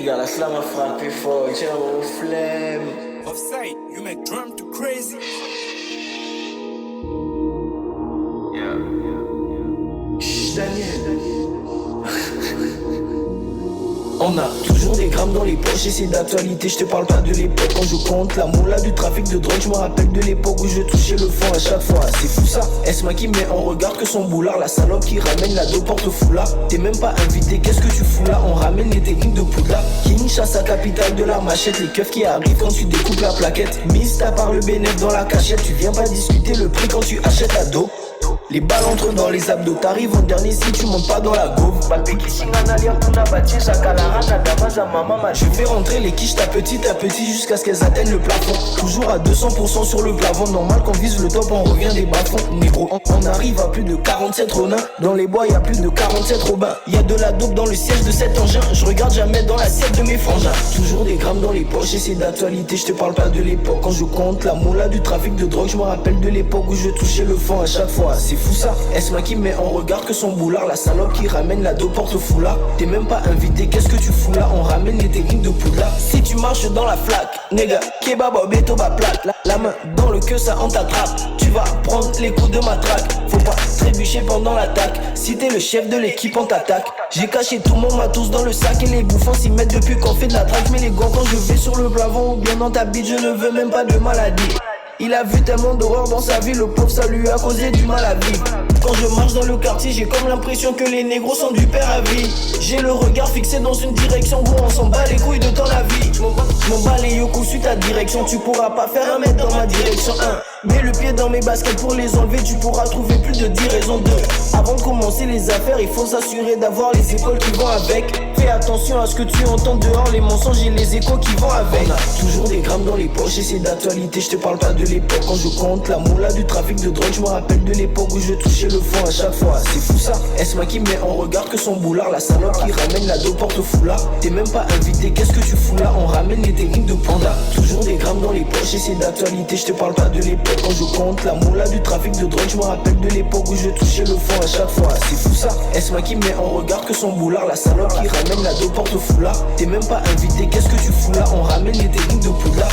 gars, la slam a frappé fort, il tient au flemme. Offside, you make drum too crazy. Chut, Daniel. On a toujours des grammes dans les poches et c'est d'actualité, je te parle pas de l'époque. Quand je compte la moula du trafic de drogue, je me rappelle de l'époque où je touchais le fond à chaque fois. C'est fou ça, Esma qui met en regard que son boulard, la salope qui ramène la dope porte-foulard. T'es même pas invité, qu'est-ce que tu fous là? On ramène les techniques de Poudlard. King chasse à capitale de la machette, les keufs qui arrivent quand tu découpes la plaquette. Mise ta part le bénéf dans la cachette, tu viens pas discuter le prix quand tu achètes la dope. Les balles entrent dans les abdos, t'arrives en dernier si tu montes pas dans la gauve. Je fais rentrer les quiches à petit jusqu'à ce qu'elles atteignent le plafond. Toujours à 200% sur le plafond. Normal qu'on vise le top, on revient des bas-fonds. Négro, on arrive à plus de 47 ronins. Dans les bois y'a plus de 47 robins. Y'a de la dope dans le siège de cet engin. Je regarde jamais dans l'assiette de mes frangins. Toujours des grammes dans les poches et c'est d'actualité, je te parle pas de l'époque. Quand je compte la moula du trafic de drogue, je me rappelle de l'époque où je touchais le fond à chaque fois. C'est fou ça, Esma qui met en regard que son boulard, la salope qui ramène la dope porte-foulard. T'es même pas invité, qu'est-ce que tu fous là? On ramène les techniques de Poudlard. Si tu marches dans la flaque, nigga, kebab au béto ba plate. La main dans le queue, ça en t'attrape. Tu vas prendre les coups de matraque. Faut pas trébucher pendant l'attaque. Si t'es le chef de l'équipe, on t'attaque. J'ai caché tout mon matos dans le sac et les bouffons s'y mettent depuis qu'on fait de la traque. Mais les gants quand je vais sur le plafond ou bien dans ta bite, je ne veux même pas de maladie. Il a vu tellement d'horreur dans sa vie, le pauvre ça lui a causé du mal à vivre. Quand je marche dans le quartier, j'ai comme l'impression que les négros sont du père à vie. J'ai le regard fixé dans une direction, gros on s'en bat les couilles de ton avis. Mon bas les yoko suit ta direction, tu pourras pas faire un mètre dans ma direction. Mets le pied dans mes baskets pour les enlever, tu pourras trouver plus de 10 raisons de. Avant de commencer les affaires, il faut s'assurer d'avoir les épaules qui vont avec. Fais attention à ce que tu entends dehors, les mensonges et les échos qui vont avec. On a toujours des grammes dans les poches et c'est d'actualité, je te parle pas de l'époque. Quand je compte la moula du trafic de drogue, je me rappelle de l'époque où je touchais le fond à chaque fois. C'est fou ça, Esma qui met en regard que son boulard, la salope qui ramène la dope porte-foulard. T'es même pas invité, qu'est-ce que tu fous là? On ramène les techniques de Panda. Toujours des grammes dans les poches et c'est d'actualité, je te parle pas de l'époque. Quand je compte la moula du trafic de drogue, je me rappelle de l'époque où je touchais le fond à chaque fois. C'est fou ça, Esma qui met en regard que son boulard, la salope qui ramène la dope porte-foulard. T'es même pas invité, qu'est-ce que tu fous là? On ramène les techniques de Poudlard.